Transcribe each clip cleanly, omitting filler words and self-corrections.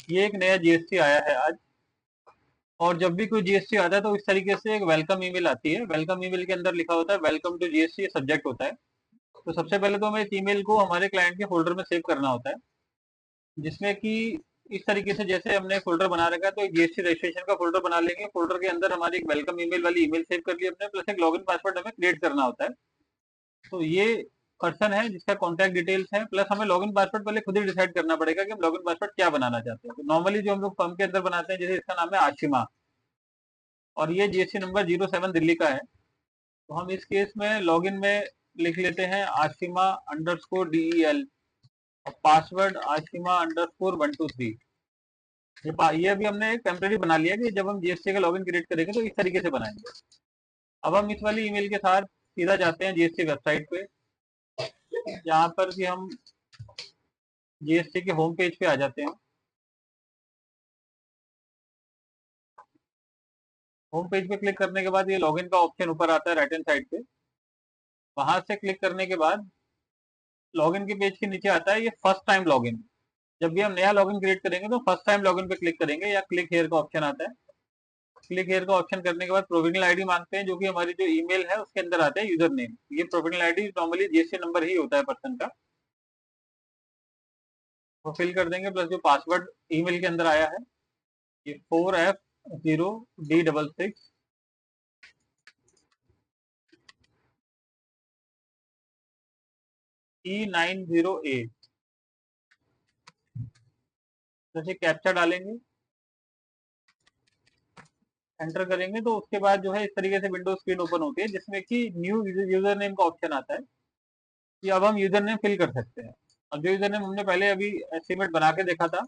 ये एक नया जीएसटी आया है आज। और जब भी कोई जीएसटी आता है तो इस तरीके से एक वेलकम ईमेल आती है। वेलकम ईमेल के अंदर लिखा होता है वेलकम टू जीएसटी, सब्जेक्ट होता है। तो सबसे पहले तो हमें इस ईमेल को हमारे क्लाइंट के फोल्डर में सेव करना होता है, जिसमें कि इस तरीके से जैसे हमने फोल्डर बना रखा है तो एक जीएसटी रजिस्ट्रेशन का फोल्डर बना लेंगे। फोल्डर के अंदर हमारी एक वेलकम ईमेल वाली ईमेल सेव कर ली अपने, प्लस एक लॉगिन पासवर्ड हमें क्रिएट करना होता है। तो ये पर्सन है जिसका कॉन्टैक्ट डिटेल्स है, प्लस हमें लॉगिन पासवर्ड पहले खुद ही डिसाइड करना पड़ेगा कि हम लॉगिन पासवर्ड क्या बनाना चाहते हैं। तो नॉर्मली जो हम लोग फर्म के अंदर बनाते हैं, जैसे इसका नाम है आशिमा, और ये जीएसटी नंबर 07 दिल्ली का है। तो हम इस केस में लॉगिन में लिख लेते हैं आशिमा अंडरस्कोर DEL, और पासवर्ड आशिमा अंडरस्कोर 123। ये अभी हमने एक टेम्परेरी बना लिया कि जब हम जीएसटी का लॉगिन क्रिएट करेंगे तो इस तरीके से बनाएंगे। अब हम इस वाली ईमेल के साथ सीधा जाते हैं जीएसटी वेबसाइट पे, जहाँ पर कि हम जीएसटी के होम पेज पे आ जाते हैं। होम पेज पे क्लिक करने के बाद ये लॉगिन का ऑप्शन ऊपर आता है राइट हैंड साइड पे। वहां से क्लिक करने के बाद लॉगिन के पेज के नीचे आता है ये फर्स्ट टाइम लॉगिन। जब भी हम नया लॉगिन क्रिएट करेंगे तो फर्स्ट टाइम लॉगिन पे क्लिक करेंगे, या क्लिक हेयर का ऑप्शन आता है। क्लिक हेयर का ऑप्शन करने के बाद प्रोविजनल आईडी मांगते हैं, जो कि हमारी जो ईमेल है उसके अंदर आता है यूजर नेम। ये provisional ID normally GST number ही होता है पर्सन का, वो फिल कर देंगे। प्लस जो पासवर्ड ईमेल के अंदर आया है, ये 4F0D66 E90A, जैसे कैप्चा डालेंगे, एंटर करेंगे, तो उसके बाद जो है इस तरीके से विंडो स्क्रीन ओपन होती है, जिसमें कि न्यू यूजर नेम का ऑप्शन आता है कि अब हम यूजर नेम फिल कर सकते हैं। अब जो यूजर नेम हमने पहले अभी एस्टिमेट बना के देखा था,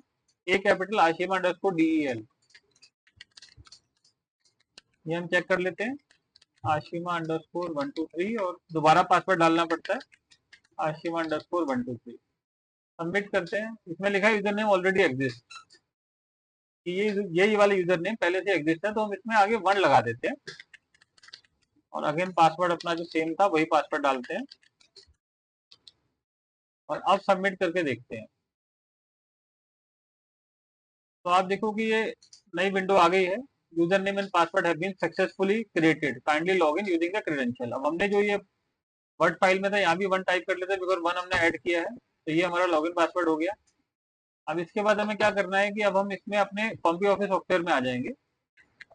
ए कैपिटल आशिमा अंडरस्कोर DEL, ये हम चेक कर लेते हैं। आशिमा अंडरस्कोर 123, और दोबारा पासवर्ड डालना पड़ता है, आशिमा अंडरस्कोर 123। सबमिट करते हैं। इसमें लिखा है यूजर नेम ऑलरेडी एग्जिस्ट, कि ये वाला यूजर नेम पहले से एग्जिस्ट है, तो हम इसमें आगे 1 लगा देते हैं, और अगेन पासवर्ड अपना जो सेम था वही पासवर्ड डालते हैं, और अब सबमिट करके देखते हैं। तो आप देखो कि ये नई विंडो आ गई है। User name and password have been successfully created, kindly log in using the credential. अब हमने जो ये वर्ड फाइल में था यहाँ भी 1 टाइप कर लेते हैं, बिकॉज 1 हमने ऐड किया है, तो ये हमारा लॉगिन पासवर्ड हो गया। अब इसके बाद हमें क्या करना है कि अब हम इसमें अपने कॉम्पी ऑफिस सॉफ्टवेयर में आ जाएंगे,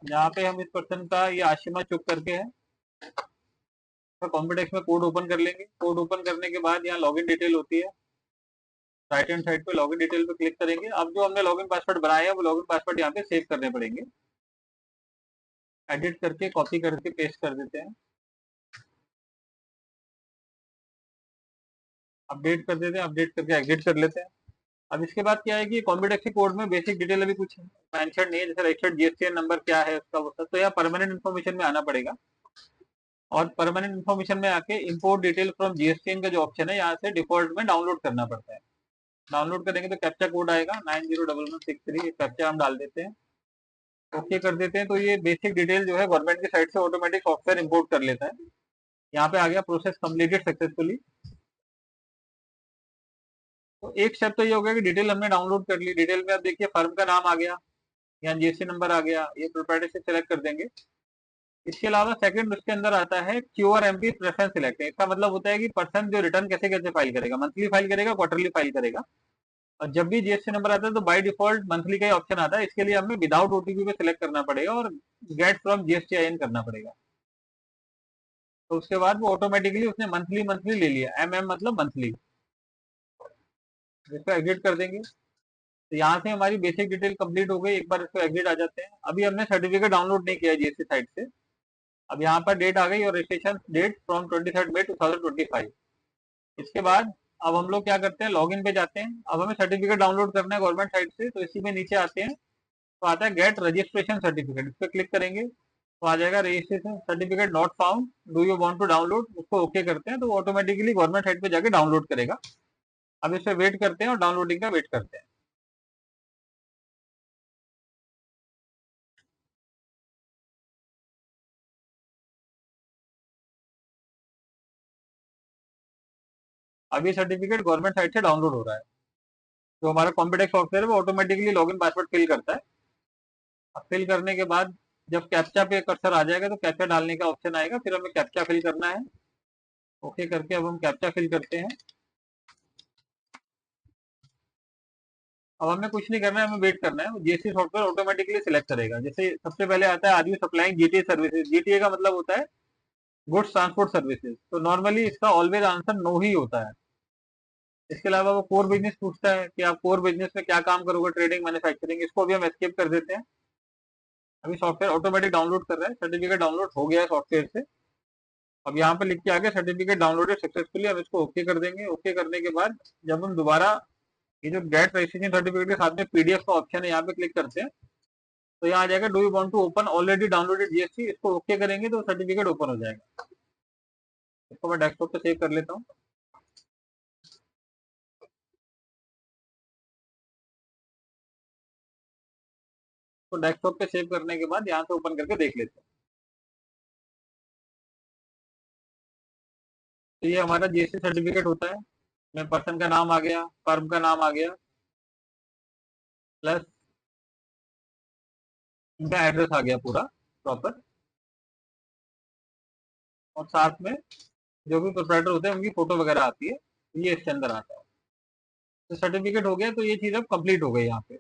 जहाँ पे हम इस पर्सन का ये आशिमा चुप करके है, तो कॉम्पिटेक्स में कोड ओपन कर लेंगे। कोड ओपन करने के बाद यहाँ लॉगिन डिटेल होती है, राइट हैंड साइड पे लॉगिन डिटेल पे क्लिक करेंगे। अब जो हमने लॉगिन पासवर्ड बनाया है वो लॉगिन पासवर्ड यहाँ पे सेव करने पड़ेंगे। एडिट करके कॉपी करके पेस्ट कर देते हैं, अपडेट कर देते हैं, अपडेट करके एग्जिट कर लेते हैं। अब इसके बाद क्या है कि कॉम्पिटेक्स कोड में बेसिक डिटेल अभी कुछ मेंशन नहीं है, जैसे रजिस्टर्ड जीएसटी नंबर क्या है उसका, वो सब तो यहाँ परमानेंट इन्फॉर्मेशन में आना पड़ेगा। और परमानेंट इन्फॉर्मेशन में आके इंपोर्ट डिटेल फ्रॉम जीएसटी का जो ऑप्शन है, यहाँ से डिफॉल्ट में डाउनलोड करना पड़ता है। डाउनलोड करेंगे तो कैप्चा कोड आएगा 901163, कैप्चा हम डाल देते हैं, ओके कर देते हैं। तो ये बेसिक डिटेल जो है गवर्नमेंट की साइड से ऑटोमेटिक सॉफ्टवेयर इंपोर्ट कर लेता है। यहाँ पे आ गया प्रोसेस कंप्लीटेड सक्सेसफुली। तो एक स्टेप तो ये हो गया कि डिटेल हमने डाउनलोड कर ली। डिटेल में आप देखिए फर्म का नाम आ गया, यहाँ जीएसटी नंबर आ गया, ये प्रोप्राइटरशिप सेलेक्ट कर देंगे। इसके अलावा सेकंड उसके अंदर आता है QRMP प्रेफरेंस सिलेक्ट। इसका मतलब होता है कि पर्सन जो रिटर्न कैसे कैसे फाइल करेगा, मंथली फाइल करेगा, क्वार्टरली फाइल करेगा। और जब भी जीएसटी नंबर आता है तो बाय डिफॉल्ट मंथली का ही ऑप्शन आता है। इसके लिए हमें विदाउट ओटीपी पे सिलेक्ट करना पड़ेगा और गेट फ्रॉम GSTIN करना पड़ेगा। तो उसके बाद वो ऑटोमेटिकली उसने मंथली मंथली ले लिया, मतलब मंथली, जिसको एग्जिट कर देंगे। तो यहाँ से हमारी बेसिक डिटेल कंप्लीट हो गई। एक बार इसको एग्जिट आ जाते हैं। अभी हमने सर्टिफिकेट डाउनलोड नहीं किया जीएसटी साइट से। अब यहाँ पर डेट आ गई और रजिस्ट्रेशन डेट फ्रॉम 23 मई 2025। इसके बाद अब हम लोग क्या करते हैं, लॉगिन पे जाते हैं। अब हमें सर्टिफिकेट डाउनलोड करना है गवर्नमेंट साइट से, तो इसी में नीचे आते हैं, तो आता है गेट रजिस्ट्रेशन सर्टिफिकेट, इस पर क्लिक करेंगे तो आ जाएगा registration certificate not found, do you want to download, उसको ओके करते हैं तो ऑटोमेटिकली गवर्नमेंट साइट पे जाके डाउनलोड करेगा। अब इस पे वेट करते हैं और डाउनलोडिंग का वेट करते हैं। अभी सर्टिफिकेट गवर्नमेंट साइट से डाउनलोड हो रहा है। जो हमारा कॉम्पिटेक्स सॉफ्टवेयर है वो ऑटोमेटिकली लॉगिन पासवर्ड फिल करता है। अब फिल करने के बाद जब कैप्चा पे कर्सर आ जाएगा तो कैप्चा डालने का ऑप्शन आएगा, फिर हमें कैप्चा फिल करना है। ओके करके अब हम कैप्चा फिल करते हैं। अब हमें कुछ नहीं करना है, हमें वेट करना है, जीएसटी सॉफ्टवेयर ऑटोमेटिकली सिलेक्ट करेगा। जैसे सबसे पहले आता है are you supplying GTA services. GTA का मतलब होता है गुड्स ट्रांसपोर्ट सर्विसेज, तो नॉर्मली इसका ऑलवेज आंसर नो ही होता है। इसके अलावा वो कोर बिजनेस पूछता है कि आप कोर बिजनेस में क्या काम करोगे, ट्रेडिंग मैन्युफैक्चरिंग, इसको भी हम एस्केप कर देते हैं। अभी सॉफ्टवेयर ऑटोमेटिक डाउनलोड कर रहा है, सर्टिफिकेट डाउनलोड हो गया है सॉफ्टवेयर से। अब यहाँ पे लिख के आगे सर्टिफिकेट डाउनलोडेड सक्सेसफुली, हम इसको ओके कर देंगे। ओके करने के बाद जब हम दोबारा ये जो गेट रजिस्ट्रेशन सर्टिफिकेट के साथ में पीडीएफ का ऑप्शन है यहाँ पे क्लिक करते हैं, तो यहाँ आ जाएगा do you want to open already downloaded GST, इसको ओके करेंगे तो सर्टिफिकेट ओपन हो जाएगा। इसको मैं डेस्कटॉप पे सेव कर लेता हूँ। तो डेस्कटॉप पे सेव करने के बाद यहाँ से ओपन करके देख लेते हैं। तो ये हमारा जीएसटी सर्टिफिकेट होता है। में पर्सन का नाम आ गया, फर्म का नाम आ गया, प्लस इनका एड्रेस आ गया पूरा प्रॉपर, और साथ में जो भी प्रोप्राइटर होते हैं उनकी फोटो वगैरह आती है, ये इसके अंदर आता है। तो सर्टिफिकेट हो गया, तो ये चीज अब कंप्लीट हो गई यहाँ पे।